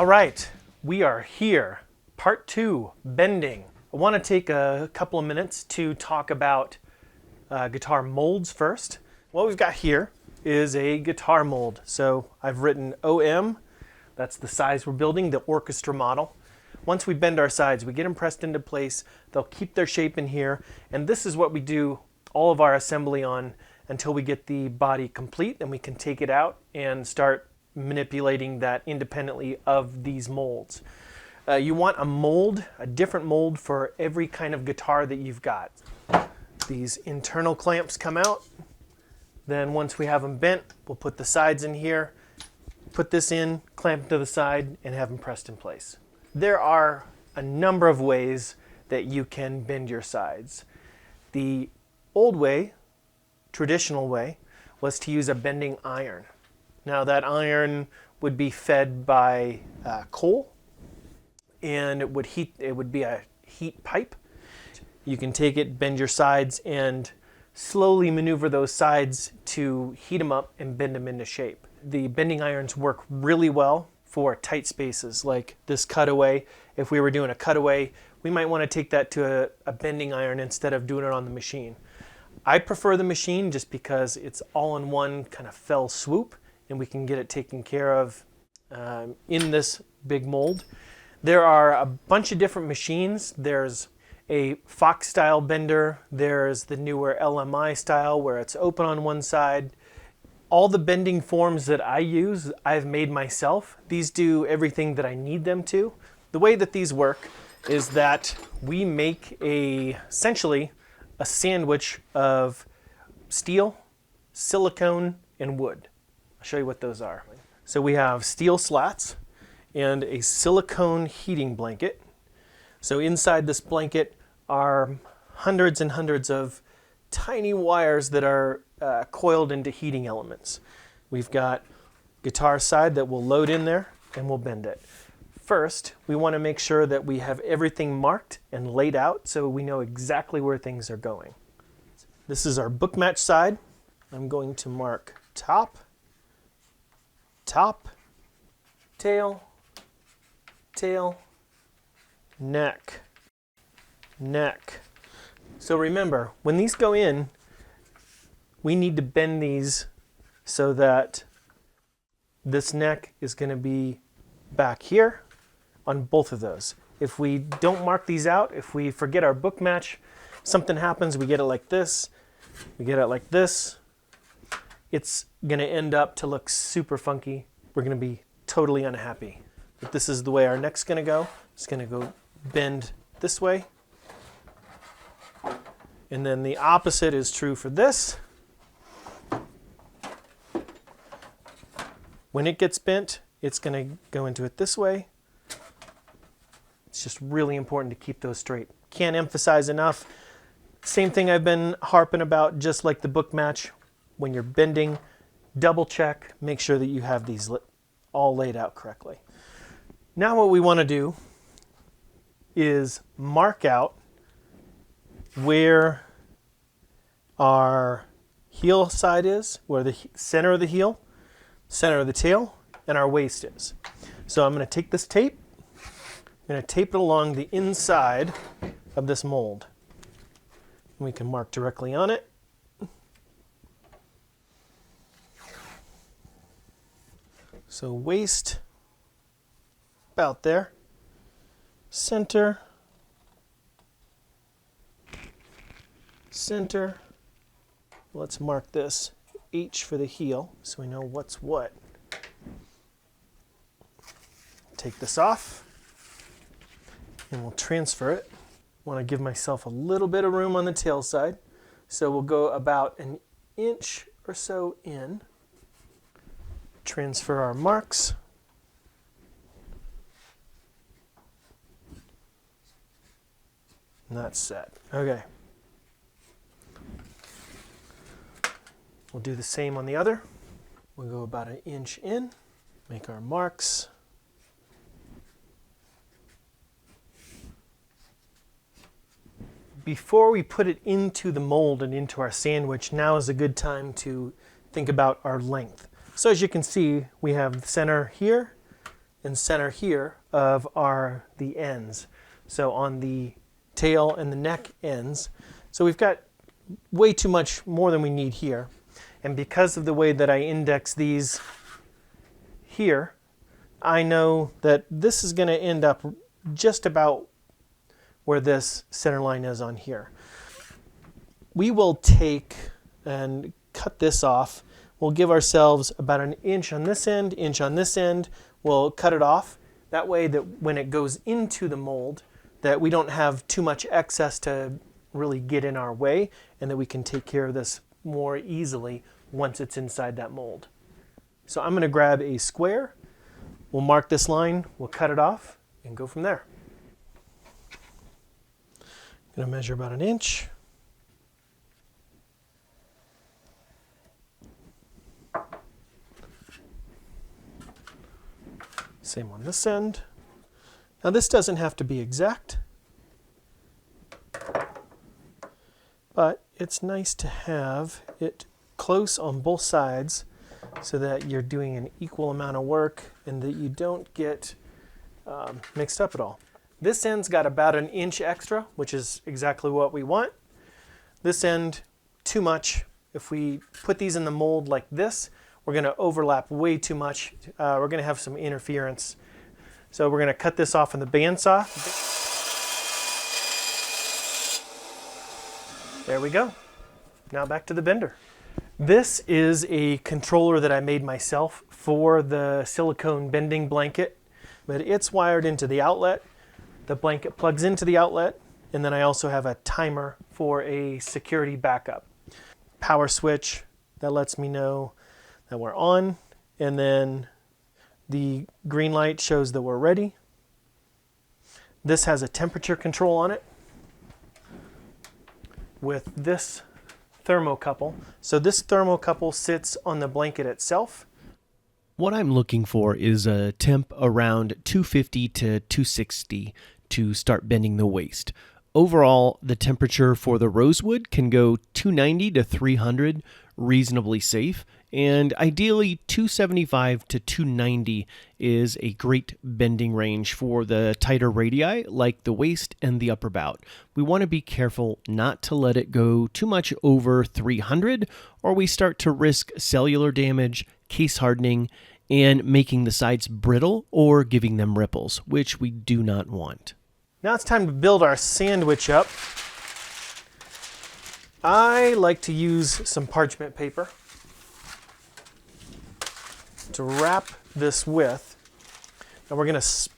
All right, we are here. Part 2, bending. I want to take a couple of minutes to talk about guitar molds first. What we've got here is a guitar mold. So I've written OM, that's the size we're building, the orchestra model. Once we bend our sides, we get them pressed into place. They'll keep their shape in here, and this is what we do all of our assembly on until we get the body complete, and we can take it out and start manipulating that independently of these molds. You want a mold, a different mold for every kind of guitar that you've got. These internal clamps come out. Then once we have them bent, we'll put the sides in here, put this in, clamp to the side, and have them pressed in place. There are a number of ways that you can bend your sides. The old way, traditional way, was to use a bending iron. Now that iron would be fed by coal, and it would be a heat pipe. You can take it, bend your sides, and slowly maneuver those sides to heat them up and bend them into shape. The bending irons work really well for tight spaces like this cutaway. If we were doing a cutaway, we might want to take that to a bending iron instead of doing it on the machine. I prefer the machine just because it's all in one kind of fell swoop, and we can get it taken care of in this big mold. There are a bunch of different machines. There's a Fox style bender. There's the newer LMI style where it's open on one side. All the bending forms that I use, I've made myself. These do everything that I need them to. The way that these work is that we make essentially a sandwich of steel, silicone, and wood. I'll show you what those are. So we have steel slats and a silicone heating blanket. So inside this blanket are hundreds and hundreds of tiny wires that are coiled into heating elements. We've got guitar side that we'll load in there and we'll bend it. First, we want to make sure that we have everything marked and laid out so we know exactly where things are going. This is our book match side. I'm going to mark top, top, tail, tail, neck, neck. So remember, when these go in, we need to bend these so that this neck is going to be back here on both of those. If we don't mark these out, if we forget our book match, something happens, we get it like this, we get it like this, it's going to end up to look super funky. We're going to be totally unhappy. But this is the way our neck's going to go. It's going to go bend this way. And then the opposite is true for this. When it gets bent, it's going to go into it this way. It's just really important to keep those straight. Can't emphasize enough. Same thing I've been harping about, just like the book match. When you're bending, double check, make sure that you have these all laid out correctly. Now what we want to do is mark out where our heel side is, where the center of the heel, center of the tail, and our waist is. So I'm going to take this tape, I'm going to tape it along the inside of this mold. We can mark directly on it. So waist, about there, center, center. Let's mark this H for the heel so we know what's what. Take this off and we'll transfer it. Want to give myself a little bit of room on the tail side, so we'll go about an inch or so in. Transfer our marks. And that's set. Okay. We'll do the same on the other. We'll go about an inch in, make our marks. Before we put it into the mold and into our sandwich, now is a good time to think about our length. So as you can see, we have the center here and center here of the ends. So on the tail and the neck ends. So we've got way too much more than we need here. And because of the way that I index these here, I know that this is going to end up just about where this center line is on here. We will take and cut this off. We'll give ourselves about an inch on this end, inch on this end. We'll cut it off. That way that when it goes into the mold, that we don't have too much excess to really get in our way, and that we can take care of this more easily once it's inside that mold. So I'm going to grab a square. We'll mark this line, we'll cut it off, and go from there. I'm going to measure about an inch. Same on this end. Now this doesn't have to be exact, but it's nice to have it close on both sides so that you're doing an equal amount of work and that you don't get mixed up at all. This end's got about an inch extra, which is exactly what we want. This end, too much. If we put these in the mold like this, we're going to overlap way too much. We're going to have some interference. So we're going to cut this off on the bandsaw. There we go. Now back to the bender. This is a controller that I made myself for the silicone bending blanket, but it's wired into the outlet. The blanket plugs into the outlet, and then I also have a timer for a security backup. Power switch that lets me know that we're on, and then the green light shows that we're ready. This has a temperature control on it with this thermocouple. So this thermocouple sits on the blanket itself. What I'm looking for is a temp around 250 to 260 to start bending the waist. Overall, the temperature for the rosewood can go 290 to 300, reasonably safe, and ideally 275 to 290 is a great bending range for the tighter radii like the waist and the upper bout. We want to be careful not to let it go too much over 300, or we start to risk cellular damage, case hardening, and making the sides brittle or giving them ripples, which we do not want. Now it's time to build our sandwich up. I like to use some parchment paper to wrap this with. And we're going to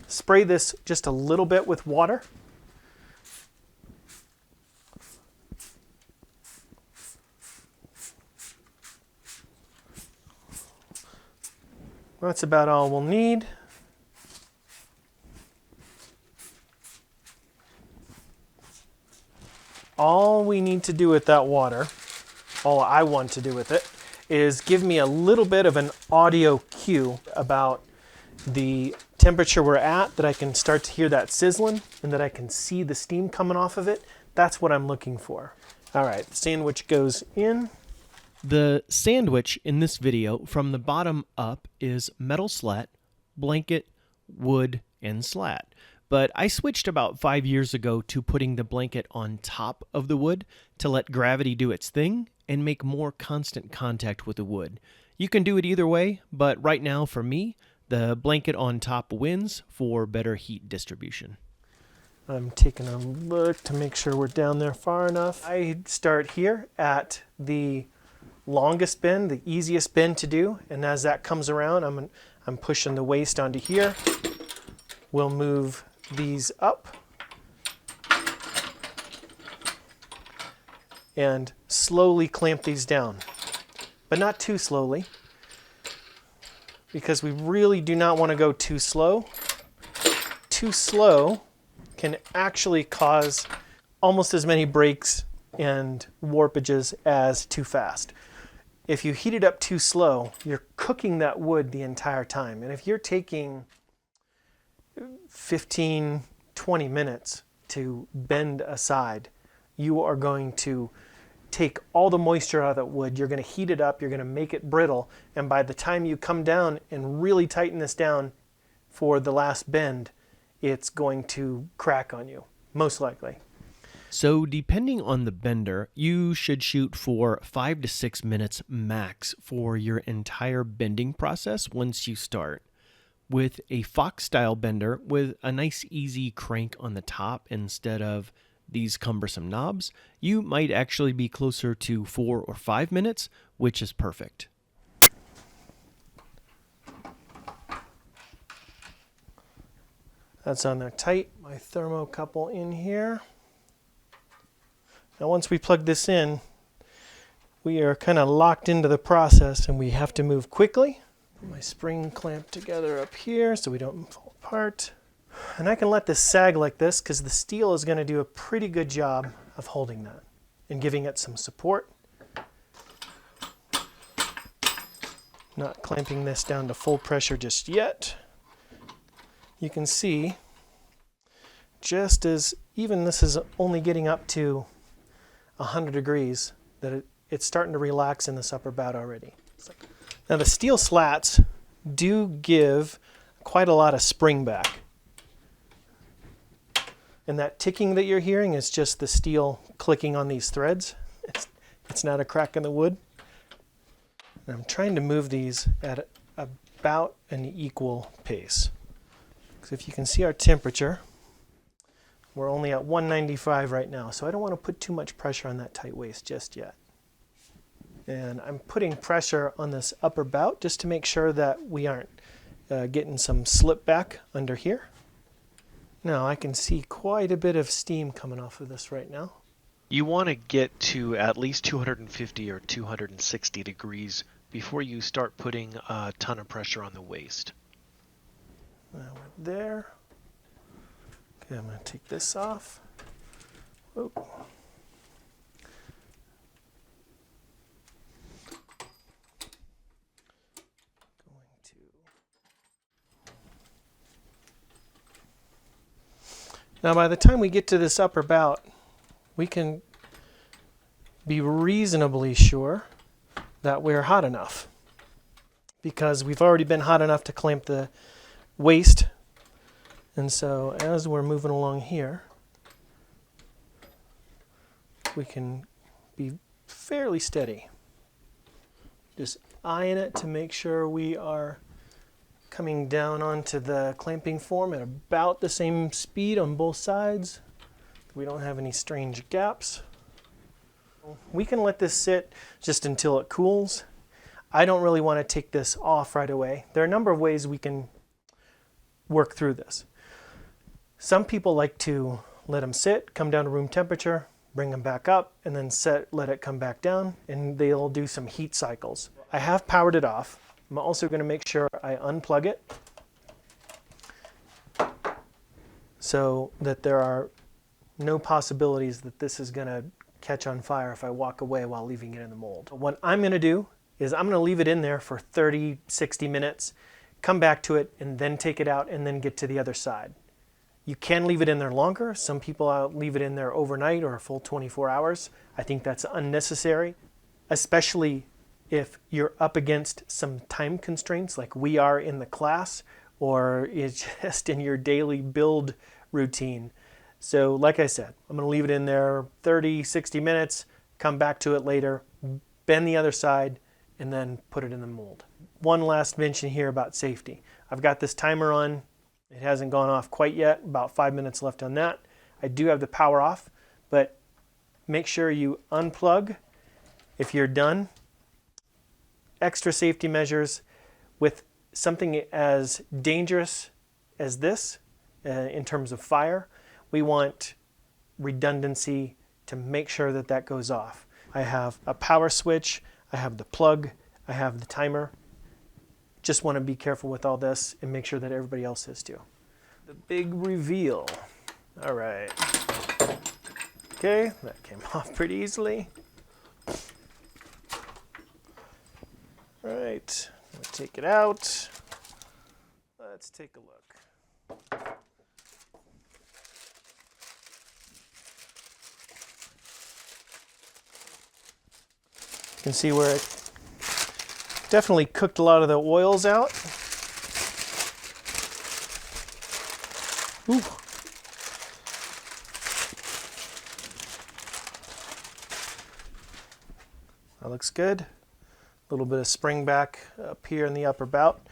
spray this just a little bit with water. That's about all we'll need. All we need to do with that water, all I want to do with it, is give me a little bit of an audio cue about the temperature we're at, that I can start to hear that sizzling and that I can see the steam coming off of it. That's what I'm looking for. All right, the sandwich goes in. The sandwich in this video from the bottom up is metal slat, blanket, wood, and slat. But I switched about 5 years ago to putting the blanket on top of the wood to let gravity do its thing and make more constant contact with the wood. You can do it either way, but right now for me, the blanket on top wins for better heat distribution. I'm taking a look to make sure we're down there far enough. I start here at the longest bend, the easiest bend to do, and as that comes around, I'm pushing the waist onto here. We'll move these up and slowly clamp these down, but not too slowly, because we really do not want to go too slow. Too slow can actually cause almost as many breaks and warpages as too fast. If you heat it up too slow, you're cooking that wood the entire time. And if you're taking 15, 20 minutes to bend a side, you are going to take all the moisture out of that wood. You're going to heat it up, you're going to make it brittle, and by the time you come down and really tighten this down, for the last bend, it's going to crack on you, most likely. So depending on the bender, you should shoot for 5 to 6 minutes max for your entire bending process once you start. With a Fox-style bender with a nice easy crank on the top instead of these cumbersome knobs, you might actually be closer to 4 or 5 minutes, which is perfect. That's on there tight. My thermocouple in here. Now once we plug this in, we are kind of locked into the process and we have to move quickly. Put my spring clamp together up here so we don't fall apart. And I can let this sag like this because the steel is going to do a pretty good job of holding that and giving it some support. Not clamping this down to full pressure just yet. You can see just as even this is only getting up to 100 degrees that it's starting to relax in this upper bout already. Now the steel slats do give quite a lot of spring back. And that ticking that you're hearing is just the steel clicking on these threads. It's not a crack in the wood. And I'm trying to move these at about an equal pace. Because if you can see our temperature, we're only at 195 right now, so I don't want to put too much pressure on that tight waist just yet. And I'm putting pressure on this upper bout just to make sure that we aren't getting some slip back under here. Now I can see quite a bit of steam coming off of this right now. You want to get to at least 250 or 260 degrees before you start putting a ton of pressure on the waist. Now we're there. Okay, I'm going to take this off. Whoa. Now by the time we get to this upper bout, we can be reasonably sure that we're hot enough because we've already been hot enough to clamp the waist. And so as we're moving along here, we can be fairly steady. Just eyeing it to make sure we are coming down onto the clamping form at about the same speed on both sides. We don't have any strange gaps. We can let this sit just until it cools. I don't really want to take this off right away. There are a number of ways we can work through this. Some people like to let them sit, come down to room temperature, bring them back up, and then let it come back down, and they'll do some heat cycles. I have powered it off. I'm also going to make sure I unplug it so that there are no possibilities that this is going to catch on fire if I walk away while leaving it in the mold. What I'm going to do is I'm going to leave it in there for 30, 60 minutes, come back to it, and then take it out and then get to the other side. You can leave it in there longer. Some people leave it in there overnight or a full 24 hours. I think that's unnecessary, especially if you're up against some time constraints like we are in the class or it's just in your daily build routine. So like I said, I'm going to leave it in there 30, 60 minutes, come back to it later, bend the other side, and then put it in the mold. One last mention here about safety. I've got this timer on. It hasn't gone off quite yet, about 5 minutes left on that. I do have the power off, but make sure you unplug if you're done. Extra safety measures with something as dangerous as this in terms of fire. We want redundancy to make sure that that goes off. I have a power switch, I have the plug, I have the timer. Just want to be careful with all this and make sure that everybody else is too. The big reveal. All right. Okay, that came off pretty easily. All right, we'll take it out. Let's take a look. You can see where it definitely cooked a lot of the oils out. Ooh. That looks good. A little bit of spring back up here in the upper bout.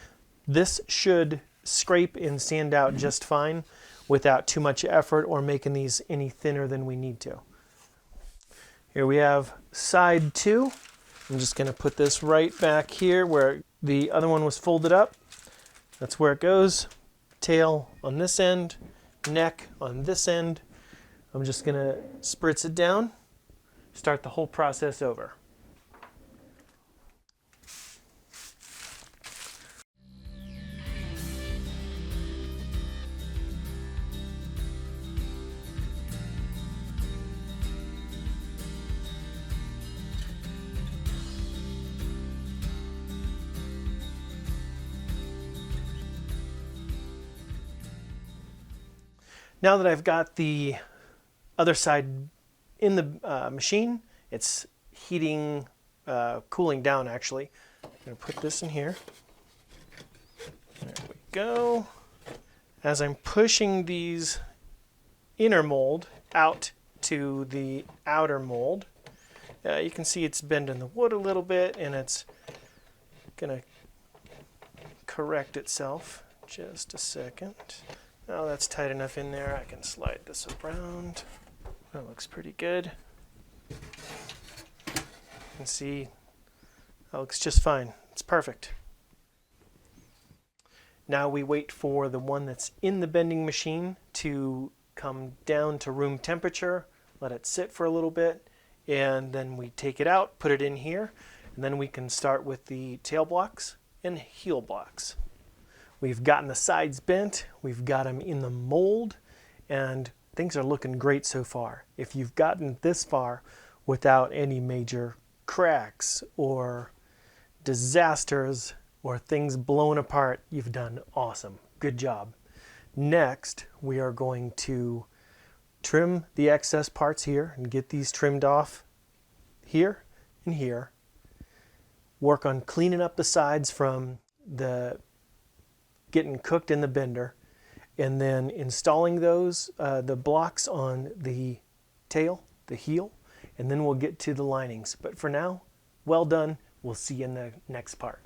This should scrape and sand out just fine without too much effort or making these any thinner than we need to. Here we have side 2. I'm just going to put this right back here where the other one was folded up. That's where it goes. Tail on this end, neck on this end. I'm just going to spritz it down, start the whole process over. Now that I've got the other side in the machine, it's heating, cooling down actually. I'm going to put this in here. There we go. As I'm pushing these inner mold out to the outer mold, you can see it's bending the wood a little bit, and it's going to correct itself. Just a second. Now that's tight enough in there, I can slide this around. That looks pretty good. You can see that looks just fine. It's perfect. Now we wait for the one that's in the bending machine to come down to room temperature, let it sit for a little bit, and then we take it out, put it in here, and then we can start with the tail blocks and heel blocks. We've gotten the sides bent, we've got them in the mold, and things are looking great so far. If you've gotten this far without any major cracks or disasters or things blown apart, you've done awesome. Good job. Next, we are going to trim the excess parts here and get these trimmed off here and here. Work on cleaning up the sides from the getting cooked in the bender, and then installing those the blocks on the tail, the heel, and then we'll get to the linings. But for now, well done. We'll see you in the next part.